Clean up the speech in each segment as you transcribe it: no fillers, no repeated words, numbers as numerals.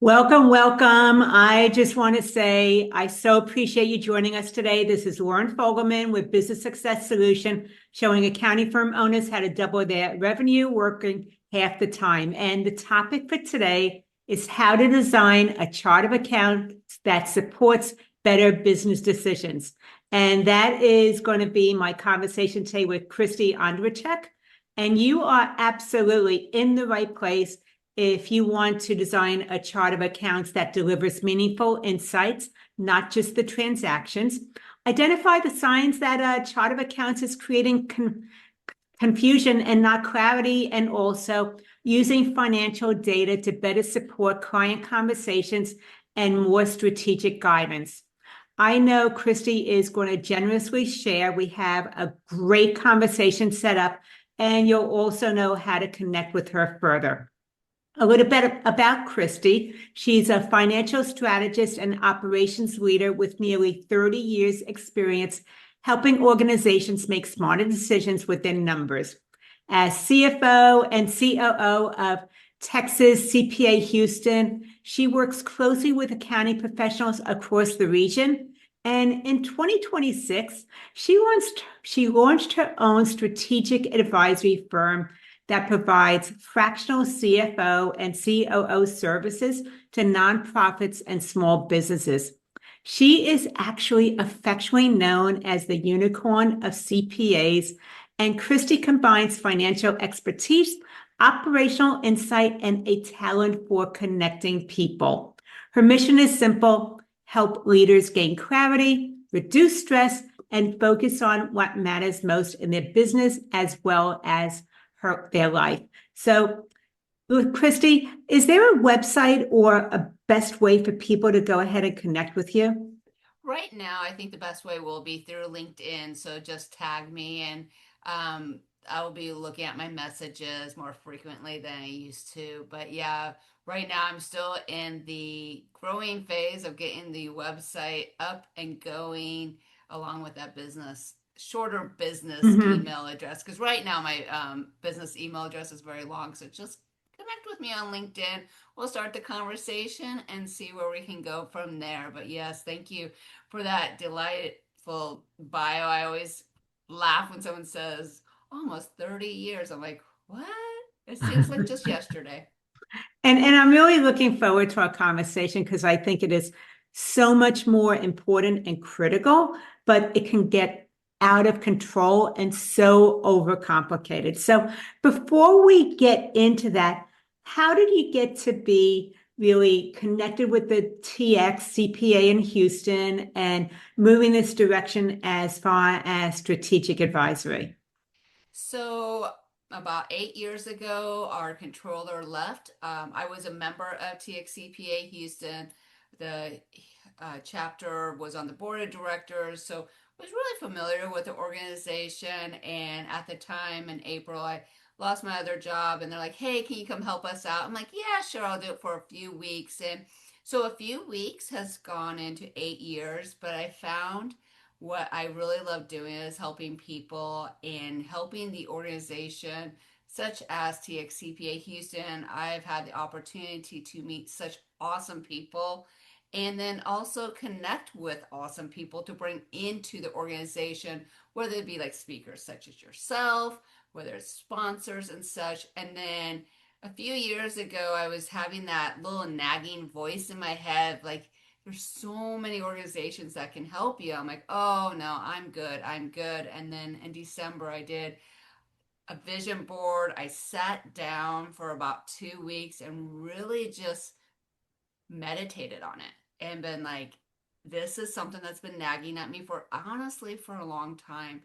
Welcome, welcome. I just want to say I so appreciate you joining us today. This is Lauren Fogelman with Business Success Solution, showing accounting firm owners how to double their revenue working half the time. And the topic for today is how to design a chart of accounts that supports better business decisions. And that is going to be my conversation today with Christy Andrzejczyk. And you are absolutely in the right place if you want to design a chart of accounts that delivers meaningful insights, not just the transactions. Identify the signs that a chart of accounts is creating confusion and not clarity, and also using financial data to better support client conversations and more strategic guidance. I know Christy is going to generously share. We have a great conversation set up, and you'll also know how to connect with her further. A little bit about Christy. She's a financial strategist and operations leader with nearly 30 years experience helping organizations make smarter decisions within numbers. As CFO and COO of Texas CPA Houston, she works closely with accounting professionals across the region. And in 2026, she launched her own strategic advisory firm that provides fractional CFO and COO services to nonprofits and small businesses. She is actually affectionately known as the unicorn of CPAs, and Christy combines financial expertise, operational insight, and a talent for connecting people. Her mission is simple: help leaders gain clarity, reduce stress, and focus on what matters most in their business as well as their life. So, Christy, is there a website or a best way for people to go ahead and connect with you? Right now, I think the best way will be through LinkedIn. So just tag me, and I'll be looking at my messages more frequently than I used to. But yeah, right now I'm still in the growing phase of getting the website up and going, along with that shorter business Mm-hmm. email address. Because right now my business email address is very long. So just connect with me on LinkedIn. We'll start the conversation and see where we can go from there. But yes, thank you for that delightful bio. I always laugh when someone says almost 30 years. I'm like, what? It seems like just yesterday. And I'm really looking forward to our conversation because I think it is so much more important and critical, but it can get out of control and so overcomplicated. So before we get into that, how did you get to be really connected with the TX CPA in Houston and moving this direction as far as strategic advisory? So, about 8 years ago, our controller left. I was a member of TXCPA Houston. The chapter was on the board of directors, so I was really familiar with the organization. And at the time in April, I lost my other job, and they're like, "Hey, can you come help us out?" I'm like, "Yeah, sure, I'll do it for a few weeks." And so a few weeks has gone into 8 years, but I found what I really love doing is helping people and helping the organization, such as TXCPA Houston. I've had the opportunity to meet such awesome people and then also connect with awesome people to bring into the organization, whether it be like speakers such as yourself, whether it's sponsors and such. And then a few years ago, I was having that little nagging voice in my head, like, there's so many organizations that can help you. I'm like, oh no, I'm good. I'm good. And then in December, I did a vision board. I sat down for about 2 weeks and really just meditated on it and been like, this is something that's been nagging at me for honestly for a long time.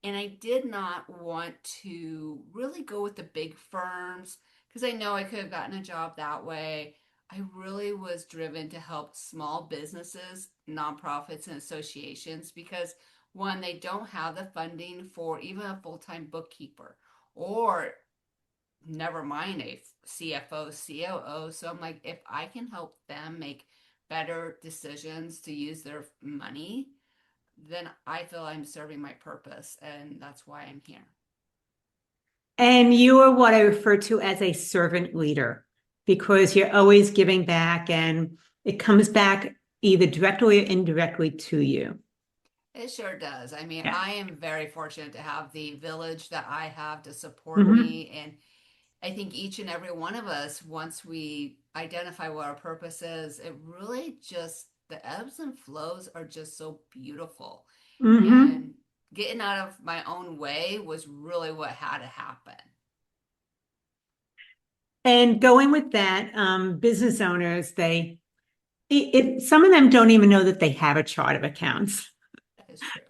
And I did not want to really go with the big firms because I know I could have gotten a job that way. I really was driven to help small businesses, nonprofits, and associations because one, they don't have the funding for even a full time bookkeeper or never mind a CFO, COO. So I'm like, if I can help them make better decisions to use their money, then I feel I'm serving my purpose. And that's why I'm here. And you are what I refer to as a servant leader. because you're always giving back and it comes back either directly or indirectly to you. It sure does. I mean, Yeah. I am very fortunate to have the village that I have to support Hmm. me. And I think each and every one of us, once we identify what our purpose is, it really just, the ebbs and flows are just so beautiful. Hmm. And getting out of my own way was really what had to happen. And going with that, business owners, some of them don't even know that they have a chart of accounts. That is true.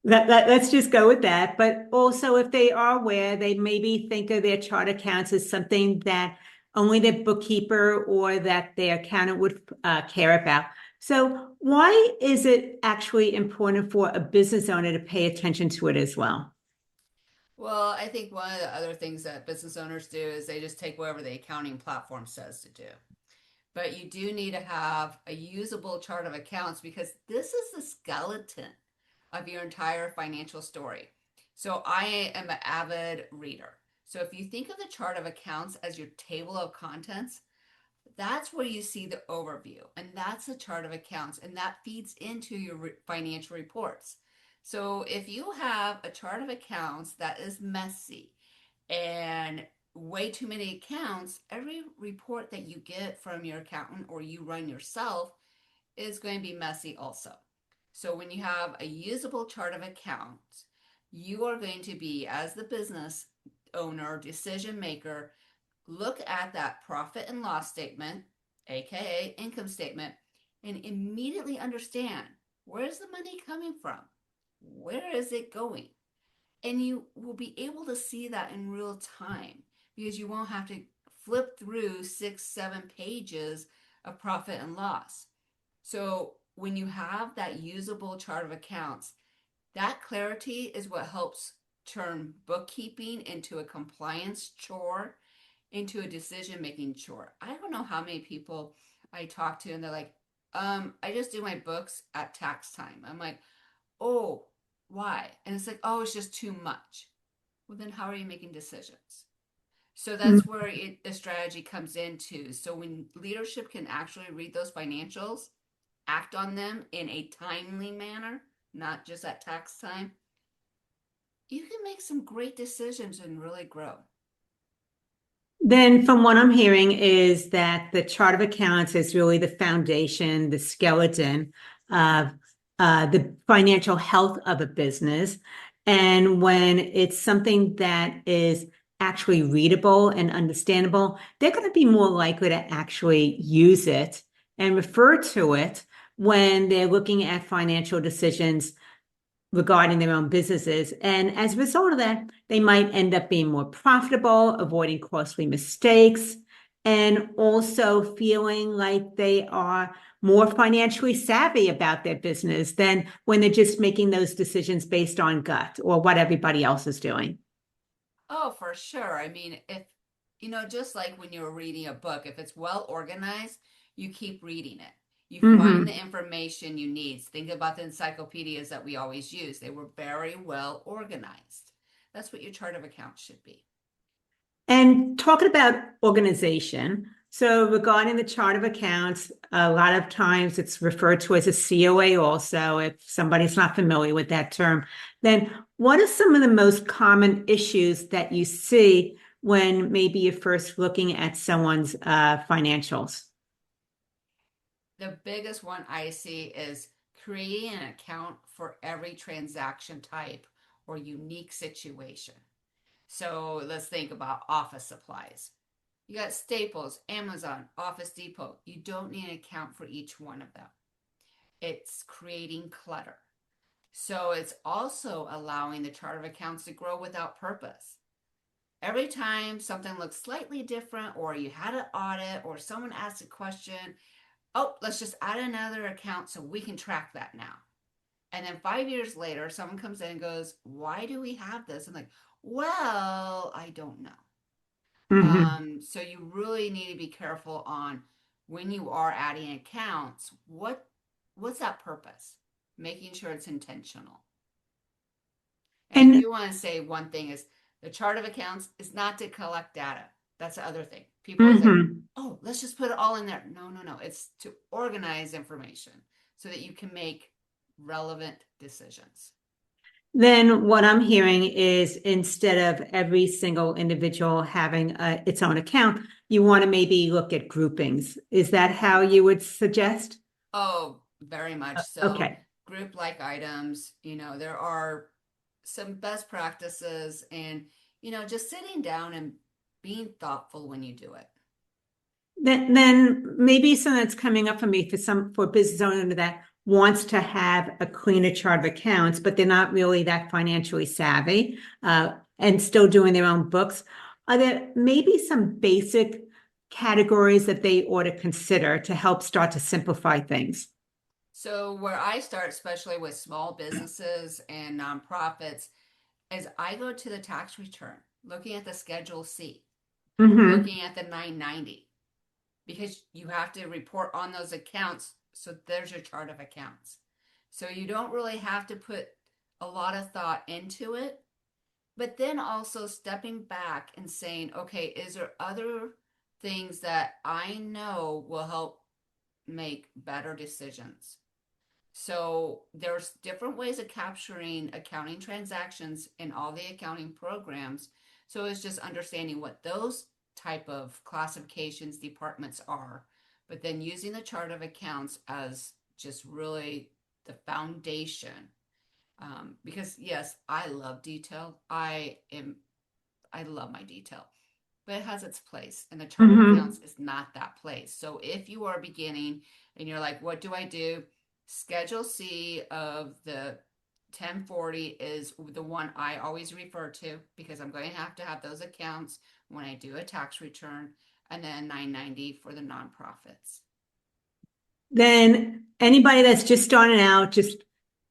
Let's just go with that. But also, if they are aware, they maybe think of their chart accounts as something that only their bookkeeper or that their accountant would care about. So, why is it actually important for a business owner to pay attention to it as well? Well, I think one of the other things that business owners do is they just take whatever the accounting platform says to do. But you do need to have a usable chart of accounts because this is the skeleton of your entire financial story. So I am an avid reader. So if you think of the chart of accounts as your table of contents, that's where you see the overview, and that's the chart of accounts, and that feeds into your financial reports. So if you have a chart of accounts that is messy and way too many accounts, every report that you get from your accountant or you run yourself is going to be messy also. So when you have a usable chart of accounts, you are going to be, as the business owner, decision maker, look at that profit and loss statement, aka income statement, and immediately understand, where's the money coming from? Where is it going? And you will be able to see that in real time because you won't have to flip through 6, 7 pages of profit and loss. So when you have that usable chart of accounts, that clarity is what helps turn bookkeeping into a compliance chore, into a decision making chore. I don't know how many people I talk to and they're like, I just do my books at tax time. I'm like, oh, why? And it's like, oh, it's just too much. Well, then how are you making decisions? So that's where the strategy comes into. So when leadership can actually read those financials, act on them in a timely manner, not just at tax time, you can make some great decisions and really grow. Then, from what I'm hearing, is that the chart of accounts is really the foundation, the skeleton of the financial health of a business. And when it's something that is actually readable and understandable, they're going to be more likely to actually use it and refer to it when they're looking at financial decisions regarding their own businesses. And as a result of that, they might end up being more profitable, avoiding costly mistakes, and also feeling like they are more financially savvy about their business than when they're just making those decisions based on gut or what everybody else is doing. Oh, for sure. I mean, if, just like when you're reading a book, if it's well organized, you keep reading it. You find Mm-hmm. the information you need. Think about the encyclopedias that we always use. They were very well organized. That's what your chart of accounts should be. And talking about organization, so regarding the chart of accounts, a lot of times it's referred to as a COA also. If somebody's not familiar with that term, then what are some of the most common issues that you see when maybe you're first looking at someone's financials? The biggest one I see is creating an account for every transaction type or unique situation. So let's think about office supplies. You got Staples, Amazon, Office Depot. You don't need an account for each one of them. It's creating clutter. So it's also allowing the chart of accounts to grow without purpose. Every time something looks slightly different, or you had an audit, or someone asked a question, oh, let's just add another account so we can track that now. And then 5 years later, someone comes in and goes, why do we have this? I'm like, well, I don't know. Mm-hmm. So you really need to be careful on when you are adding accounts, what's that purpose? Making sure it's intentional. And I And do want to say one thing is the chart of accounts is not to collect data. That's the other thing. People always like, Mm-hmm. oh, let's just put it all in there. No, no, no. It's to organize information so that you can make relevant decisions. Then what I'm hearing is instead of every single individual having its own account, you want to maybe look at groupings. Is that how you would suggest? Oh, very much so. Okay. Group like items, there are some best practices and, just sitting down and being thoughtful when you do it. Then maybe something that's coming up for me for business owner that wants to have a cleaner chart of accounts, but they're not really that financially savvy, and still doing their own books. Are there maybe some basic categories that they ought to consider to help start to simplify things? So, where I start, especially with small businesses and nonprofits, is I go to the tax return, looking at the Schedule C, Mm-hmm. looking at the 990, because you have to report on those accounts. So, there's your chart of accounts. So, you don't really have to put a lot of thought into it, but then also stepping back and saying, okay, is there other things that I know will help make better decisions? So there's different ways of capturing accounting transactions in all the accounting programs. So it's just understanding what those type of classifications departments are, but then using the chart of accounts as just really the foundation. Because yes, I love detail. I love my detail, but it has its place, and the chart of Mm-hmm. accounts is not that place. So if you are beginning and you're like, what do I do? Schedule C of the 1040 is the one I always refer to because I'm going to have those accounts when I do a tax return, and then 990 for the nonprofits. Then anybody that's just starting out, just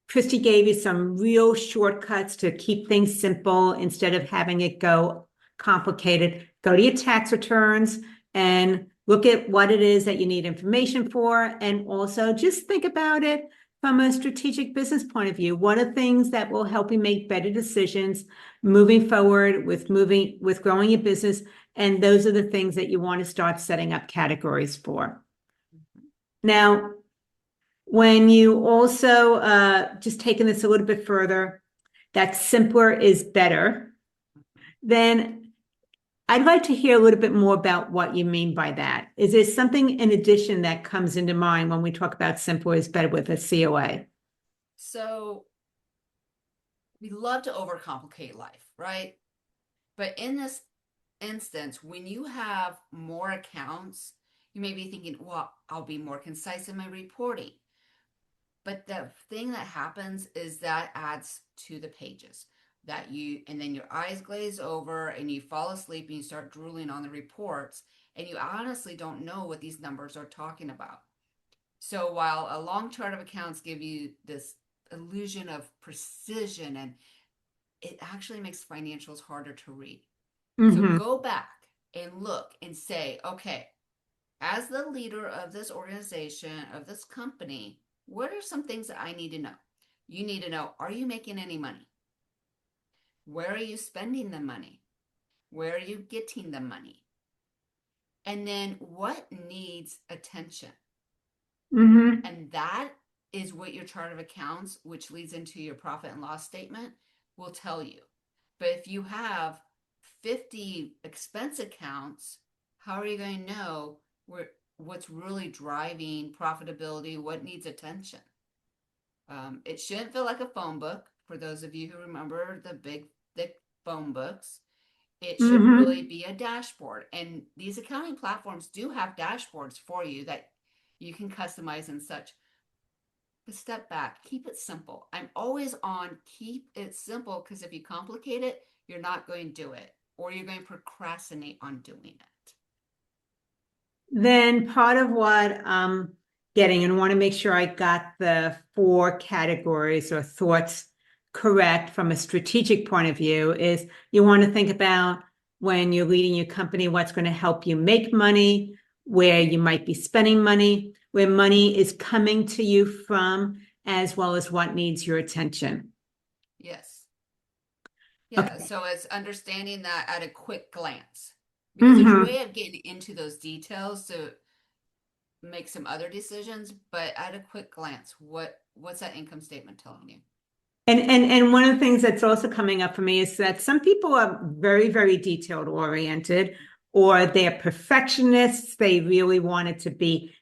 Christy gave you some real shortcuts to keep things simple instead of having it go complicated. Go to your tax returns and look at what it is that you need information for. And also just think about it from a strategic business point of view. What are things that will help you make better decisions moving forward with growing your business? And those are the things that you want to start setting up categories for. Now, when you also just taking this a little bit further, that simpler is better, then I'd like to hear a little bit more about what you mean by that. Is there something in addition that comes into mind when we talk about simpler is better with a COA? So we love to overcomplicate life, right? But in this instance, when you have more accounts, you may be thinking, well, I'll be more concise in my reporting. But the thing that happens is that adds to the pages and then your eyes glaze over and you fall asleep and you start drooling on the reports and you honestly don't know what these numbers are talking about. So while a long chart of accounts give you this illusion of precision, and it actually makes financials harder to read. So Mm-hmm. go back and look and say, okay, as the leader of this organization, of this company, what are some things that I need to know? You need to know, are you making any money? Where are you spending the money? Where are you getting the money? And then what needs attention? Mm-hmm. And that is what your chart of accounts, which leads into your profit and loss statement, will tell you. But if you have 50 expense accounts, how are you going to know what's really driving profitability, what needs attention? It shouldn't feel like a phone book for those of you who remember the big, thick phone books. It should really Mm-hmm. be a dashboard. And these accounting platforms do have dashboards for you that you can customize and such. But step back, keep it simple. I'm always on keep it simple because if you complicate it, you're not going to do it or you're going to procrastinate on doing it. Then part of what I'm getting, and want to make sure I got the four categories or thoughts correct from a strategic point of view, is you want to think about when you're leading your company, what's going to help you make money, where you might be spending money, where money is coming to you from, as well as what needs your attention. Yes. Yeah. Okay. So it's understanding that at a quick glance. because there's a Mm-hmm. way of getting into those details to make some other decisions, but at a quick glance, what's that income statement telling you? And one of the things that's also coming up for me is that some people are very, very detailed oriented, or they're perfectionists. They really want it to be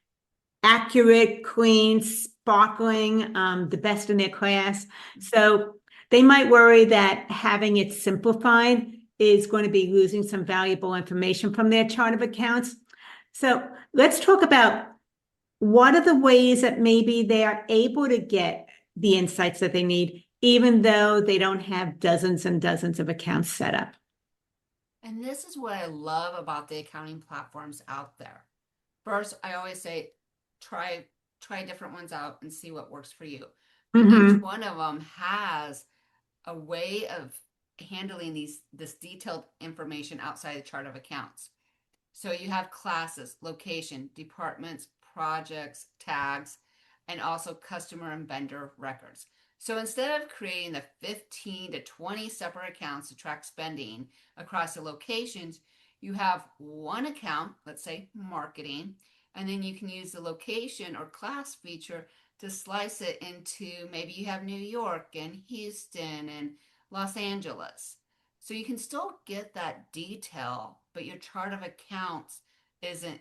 accurate, clean, sparkling, the best in their class. So they might worry that having it simplified is going to be losing some valuable information from their chart of accounts. So let's talk about what are the ways that maybe they are able to get the insights that they need, even though they don't have dozens and dozens of accounts set up. And this is what I love about the accounting platforms out there. First, I always say try try different ones out and see what works for you. But each Mm-hmm. one of them has a way of handling this detailed information outside the chart of accounts. So you have classes, location, departments, projects, tags, and also customer and vendor records. So instead of creating the 15 to 20 separate accounts to track spending across the locations, you have one account, let's say marketing, and then you can use the location or class feature to slice it into, maybe you have New York and Houston and Los Angeles. So you can still get that detail, but your chart of accounts isn't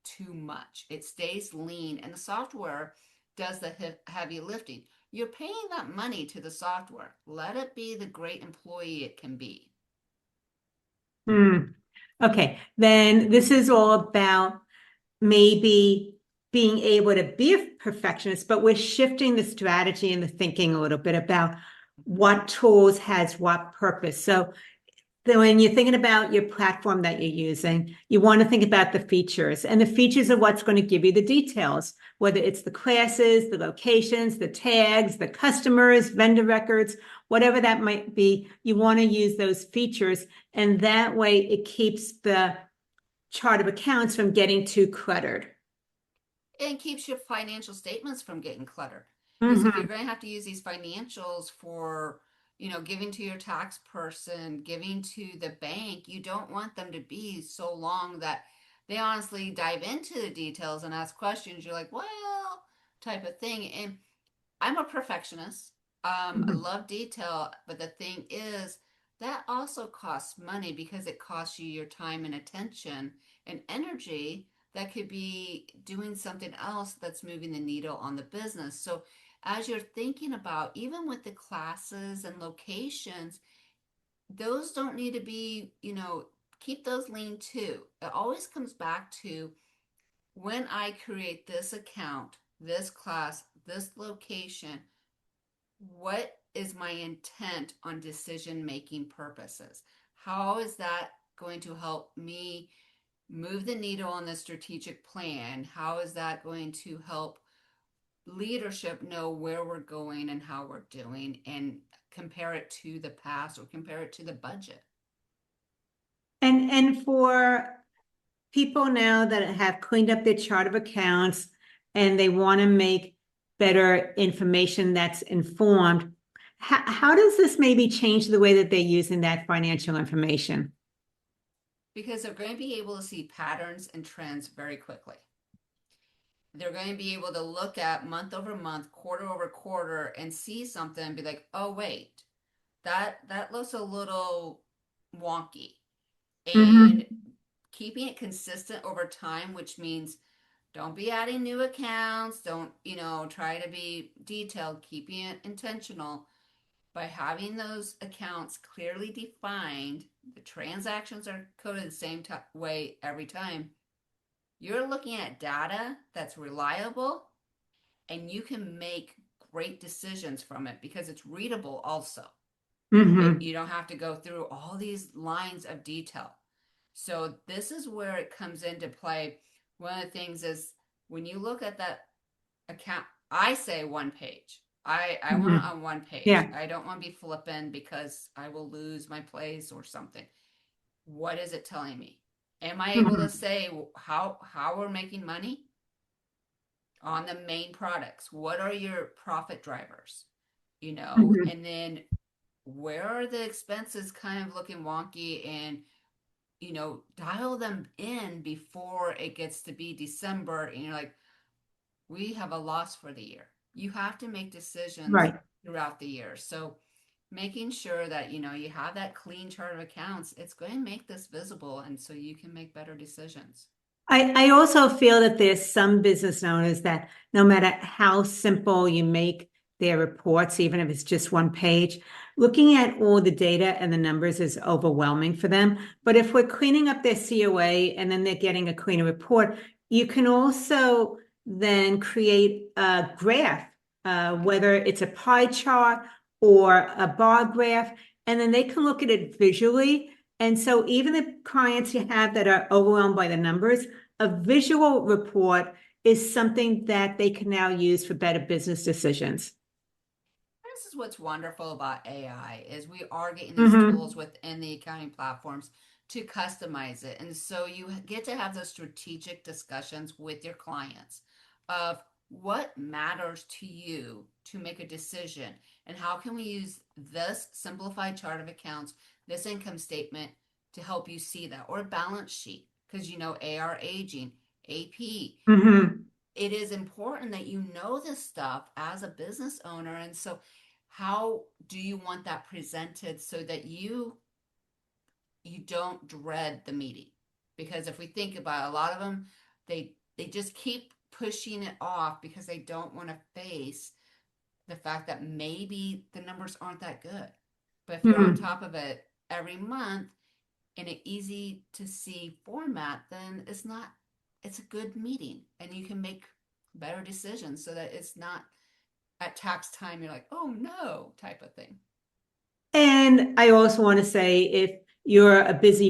too much. It stays lean, and the software does the heavy lifting. You're paying that money to the software. Let it be the great employee it can be. Hmm. Okay, then this is all about maybe being able to be a perfectionist, but we're shifting the strategy and the thinking a little bit about what tools has what purpose. So when you're thinking about your platform that you're using, you want to think about the features, and the features are what's going to give you the details, whether it's the classes, the locations, the tags, the customers, vendor records, whatever that might be. You want to use those features, and that way it keeps the chart of accounts from getting too cluttered. And keeps your financial statements from getting cluttered. Because if you're Mm-hmm. going to have to use these financials for, giving to your tax person, giving to the bank, you don't want them to be so long that they honestly dive into the details and ask questions. You're like, well, type of thing. And I'm a perfectionist. I Mm-hmm. love detail, but the thing is, that also costs money because it costs you your time and attention and energy that could be doing something else that's moving the needle on the business. So, as you're thinking about, even with the classes and locations, those don't need to be, keep those lean too. It always comes back to when I create this account, this class, this location, what is my intent on decision making purposes? How is that going to help me move the needle on the strategic plan? How is that going to help leadership know where we're going and how we're doing and compare it to the past or compare it to the budget? And for people now that have cleaned up their chart of accounts and they want to make better information that's informed, how does this maybe change the way that they're using that financial information? Because they're going to be able to see patterns and trends very quickly. They're going to be able to look at month over month, quarter over quarter, and see something and be like, oh, wait, that looks a little wonky. And Mm-hmm. keeping it consistent over time, which means don't be adding new accounts, don't, try to be detailed, keeping it intentional. By having those accounts clearly defined, the transactions are coded the same way every time. You're looking at data that's reliable and you can make great decisions from it because it's readable also. Mm-hmm. You don't have to go through all these lines of detail. So this is where it comes into play. One of the things is when you look at that account, I say one page. I want it Mm-hmm. on one page. Yeah. I don't want to be flipping because I will lose my place or something. What is it telling me? Am I able to Mm-hmm. say how we're making money on the main products? What are your profit drivers? Mm-hmm. And then where are the expenses kind of looking wonky and dial them in before it gets to be December and you're like, we have a loss for the year. You have to make decisions Right. throughout the year. So making sure that, you have that clean chart of accounts, it's going to make this visible. And so you can make better decisions. I also feel that there's some business owners that no matter how simple you make their reports, even if it's just one page, looking at all the data and the numbers is overwhelming for them. But if we're cleaning up their COA and then they're getting a cleaner report, you can also then create a graph, whether it's a pie chart or a bar graph, and then they can look at it visually. And so even the clients you have that are overwhelmed by the numbers, a visual report is something that they can now use for better business decisions. This is what's wonderful about AI is we are getting these Mm-hmm. tools within the accounting platforms to customize it. And so you get to have those strategic discussions with your clients of what matters to you to make a decision and how can we use this simplified chart of accounts, this income statement to help you see that, or a balance sheet because AR aging, AP. Mm-hmm. It is important that you know this stuff as a business owner. And so how do you want that presented so that you don't dread the meeting? Because if we think about it, a lot of them, they just keep pushing it off because they don't want to face the fact that maybe the numbers aren't that good. But if you're on Mm-hmm. top of it every month in an easy to see format, then it's a good meeting and you can make better decisions so that it's not at tax time you're like, oh no, type of thing. And I also want to say, if you're a busy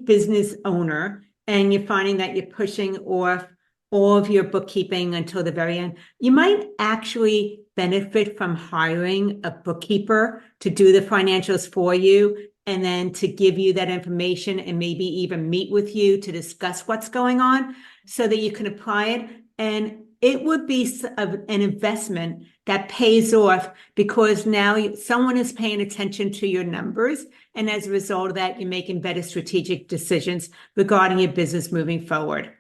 business owner and you're finding that you're pushing off all of your bookkeeping until the very end, you might actually benefit from hiring a bookkeeper to do the financials for you and then to give you that information and maybe even meet with you to discuss what's going on so that you can apply it. And it would be an investment that pays off because now someone is paying attention to your numbers. And as a result of that, you're making better strategic decisions regarding your business moving forward.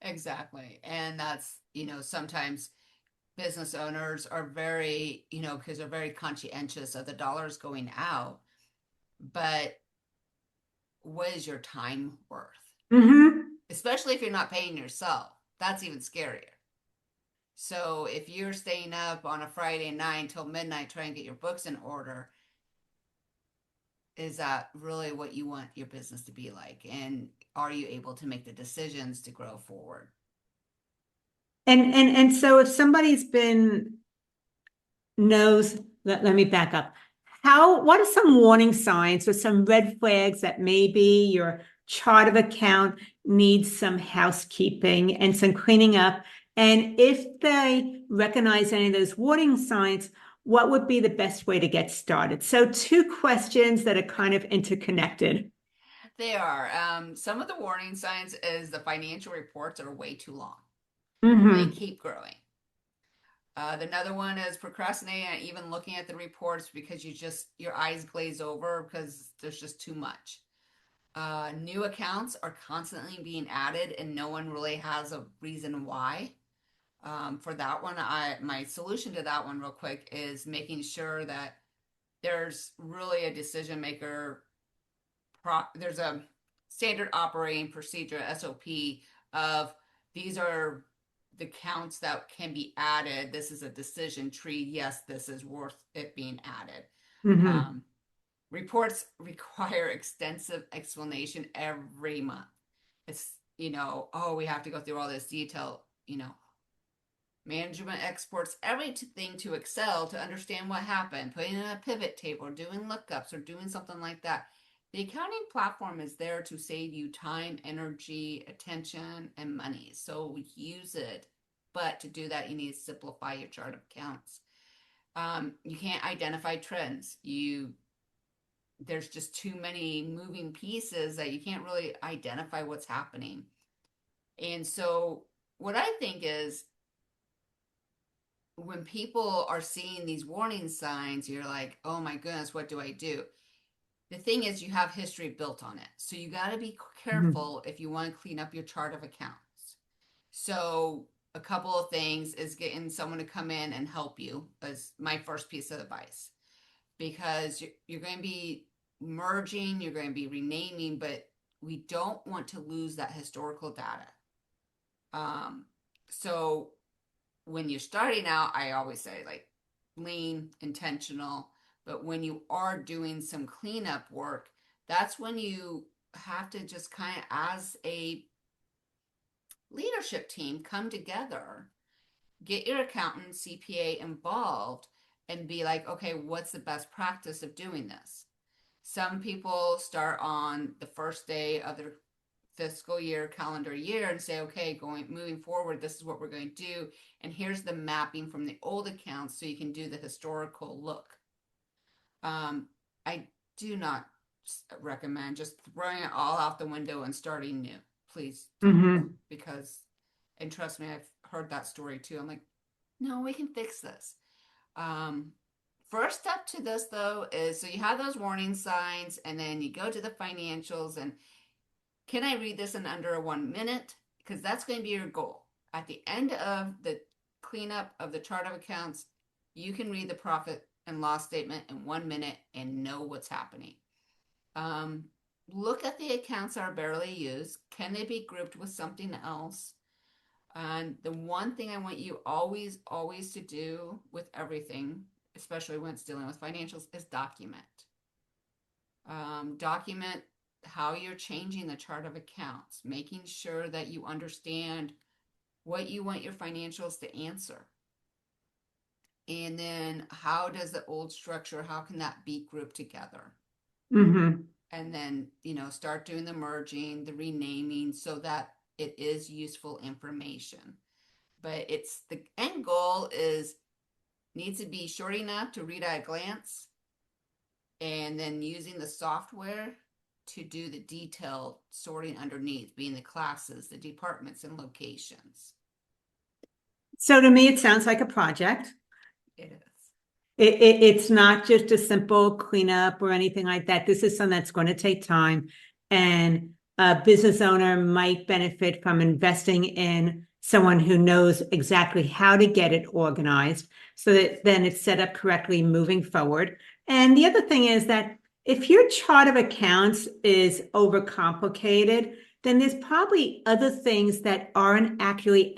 Exactly. And that's, sometimes business owners are very, because they're very conscientious of the dollars going out. But what is your time worth? Mm-hmm. Especially if you're not paying yourself. That's even scarier. So if you're staying up on a Friday night until midnight trying to get your books in order, is that really what you want your business to be like? And are you able to make the decisions to grow forward? And so if somebody's been knows, let me back up. What are some warning signs or some red flags that maybe your chart of account needs some housekeeping and some cleaning up? And if they recognize any of those warning signs, what would be the best way to get started? So, two questions that are kind of interconnected. They are. Some of the warning signs is the financial reports are way too long and they Mm-hmm. keep growing. Another one is procrastinating and even looking at the reports because your eyes glaze over because there's just too much. New accounts are constantly being added and no one really has a reason why. For that one, my solution to that one real quick is making sure that there's really a decision maker. There's a standard operating procedure SOP of these are the counts that can be added. This is a decision tree. Yes, this is worth it being added. Mm-hmm. Um, Reports require extensive explanation every month. It's, oh, we have to go through all this detail. Management exports everything to Excel to understand what happened, putting in a pivot table, or doing lookups, or doing something like that. The accounting platform is there to save you time, energy, attention, and money. So use it. But to do that, you need to simplify your chart of accounts. You can't identify trends. There's just too many moving pieces that you can't really identify what's happening. And so what I think is when people are seeing these warning signs, you're like, oh my goodness, what do I do? the thing is you have history built on it. So you got to be Mhm. careful if you want to clean up your chart of accounts. So a couple of things is getting someone to come in and help you as my first piece of advice, because you're going to be merging, you're going to be renaming, but we don't want to lose that historical data. So when you're starting out, I always say like lean, intentional. But when you are doing some cleanup work, that's when you have to just kind of, as a leadership team, come together, get your accountant, CPA involved, and be like, okay, what's the best practice of doing this? Some people start on the first day of their fiscal year, calendar year, and say, okay, moving forward, this is what we're going to do. And here's the mapping from the old accounts so you can do the historical look. I do not recommend just throwing it all out the window and starting new. Please don't. Mhm. Because, and trust me, I've heard that story too. I'm like, no, we can fix this. Um, First step to this though is, so you have those warning signs and then you go to the financials and, can I read this in under 1 minute? Because that's going to be your goal. At the end of the cleanup of the chart of accounts, you can read the profit and loss statement in 1 minute and know what's happening. Um, Look at the accounts that are barely used. Can they be grouped with something else? And the one thing I want you always, always to do with everything, especially when it's dealing with financials, is document. Document how you're changing the chart of accounts, making sure that you understand what you want your financials to answer. And then how does the old structure, how can that be grouped together? Mhm. And then, start doing the merging, the renaming so that it is useful information. But it's the end goal is needs to be short enough to read at a glance, and then using the software to do the detailed sorting underneath, being the classes, the departments, and locations. So to me, it sounds like a project. It is. It's not just a simple cleanup or anything like that. This is something that's going to take time. And a business owner might benefit from investing in someone who knows exactly how to get it organized so that then it's set up correctly moving forward. And the other thing is that if your chart of accounts is overcomplicated, then there's probably other things that aren't actually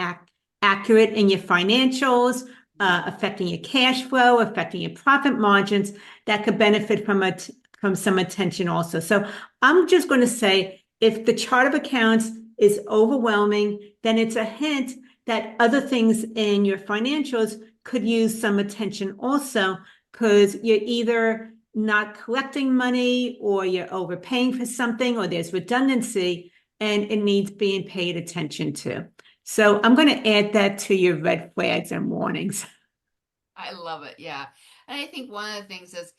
accurate in your financials, affecting your cash flow, affecting your profit margins that could benefit from some attention also. So I'm just going to say, if the chart of accounts is overwhelming, then it's a hint that other things in your financials could use some attention also, because you're either not collecting money or you're overpaying for something or there's redundancy and it needs being paid attention to. So I'm going to add that to your red flags and warnings. I love it. Yeah. And I think one of the things is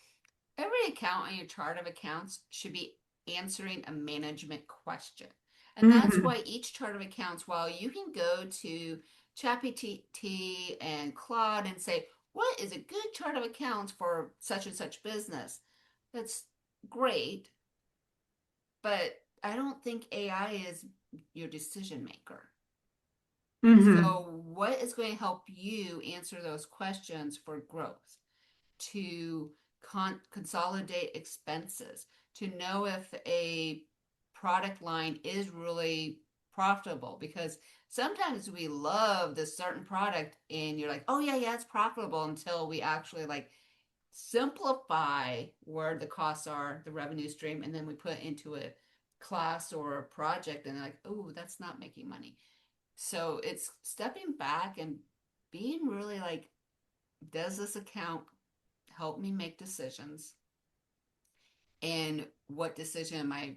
every account on your chart of accounts should be answering a management question. And that's Mhm. why each chart of accounts, while you can go to ChatGPT and Claude and say, what is a good chart of accounts for such and such business? That's great, but I don't think AI is your decision maker. Mhm. So, what is going to help you answer those questions for growth? To consolidate expenses, to know if a product line is really profitable, because sometimes we love this certain product and you're like, oh yeah, yeah, it's profitable, until we actually like simplify where the costs are, the revenue stream, and then we put into a class or a project and they're like, oh, that's not making money. So it's stepping back and being really like, does this account help me make decisions? And what decision am I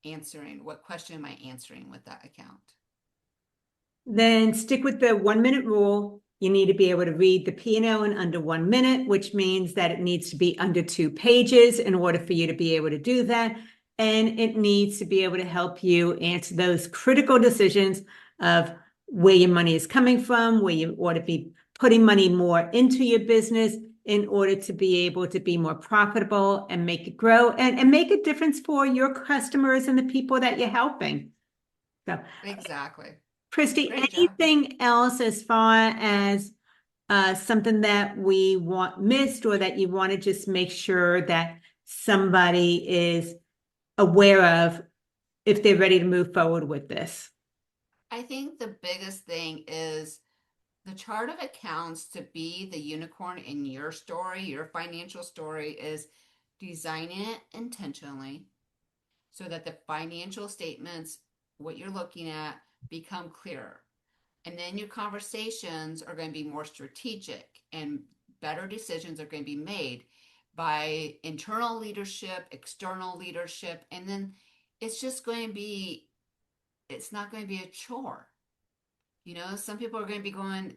answering? What question am I answering with that account? Then stick with the 1 minute rule. You need to be able to read the P&L in under 1 minute, which means that it needs to be under 2 pages in order for you to be able to do that. And it needs to be able to help you answer those critical decisions of where your money is coming from, where you ought to be putting money more into your business. in order to be able to be more profitable and make it grow and make a difference for your customers and the people that you're helping. So, Exactly. Christy, Great job. anything else as far as something that we missed or that you want to just make sure that somebody is aware of if they're ready to move forward with this? I think the biggest thing is the chart of accounts to be the unicorn in your story, your financial story, is design it intentionally so that the financial statements, what you're looking at, become clearer. And then your conversations are going to be more strategic and better decisions are going to be made by internal leadership, external leadership, and then it's just going to be, it's not going to be a chore. You know, some people are going to be going,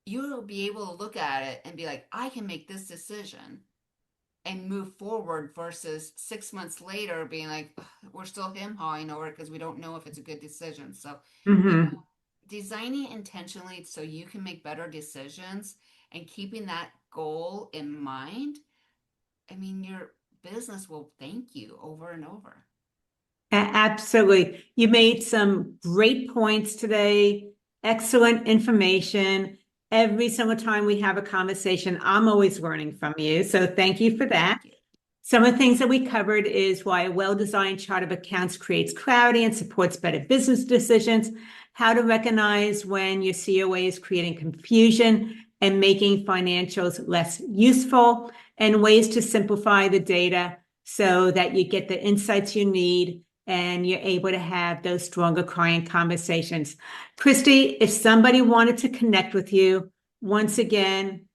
you'll be able to look at it and be like, I can make this decision and move forward versus 6 months later being like, we're still him-hawing over it because we don't know if it's a good decision. So, you know, Mm-hmm. designing intentionally so you can make better decisions and keeping that goal in mind, I mean, your business will thank you over and over. Absolutely. You made some great points today. Excellent information. Every single time we have a conversation, I'm always learning from you. So thank you for that. Thank you. Some of the things that we covered is why a well-designed chart of accounts creates clarity and supports better business decisions, how to recognize when your COA is creating confusion and making financials less useful, and ways to simplify the data so that you get the insights you need and you're able to have those stronger client conversations. Christy, if somebody wanted to connect with you, once again,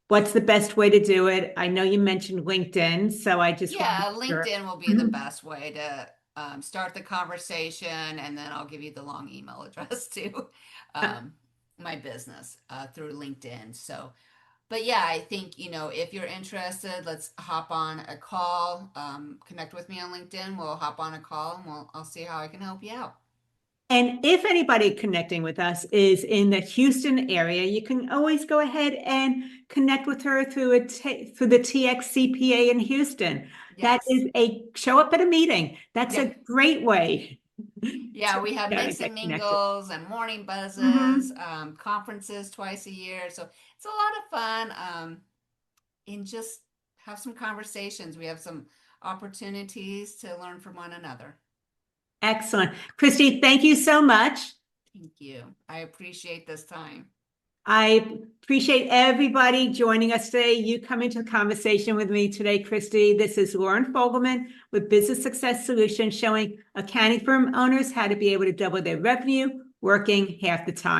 what's the best way to do it? I know you mentioned LinkedIn, so I just want to Yeah, make sure. LinkedIn will be the Mhm. best way to start the conversation, and then I'll give you the long email address to Uh, um, my business through LinkedIn. So, but yeah, I think, you know, if you're interested, let's hop on a call. Connect with me on LinkedIn. We'll hop on a call and I'll see how I can help you out. And if anybody connecting with us is in the Houston area, you can always go ahead and connect with her through the TXCPA in Houston. That Yes. is a show up at a meeting. That's Yeah. a great way Yeah, to we have mix and get connected. mingles and morning buzzes, Mhm. conferences twice a year. So it's a lot of fun. And just have some conversations. We have some opportunities to learn from one another. Excellent. Christy, thank you so much. Thank you. I appreciate this time. I appreciate everybody joining us today. You come into the conversation with me today, Christy. This is Lauren Fogelman with Business Success Solutions, showing accounting firm owners how to be able to double their revenue working half the time.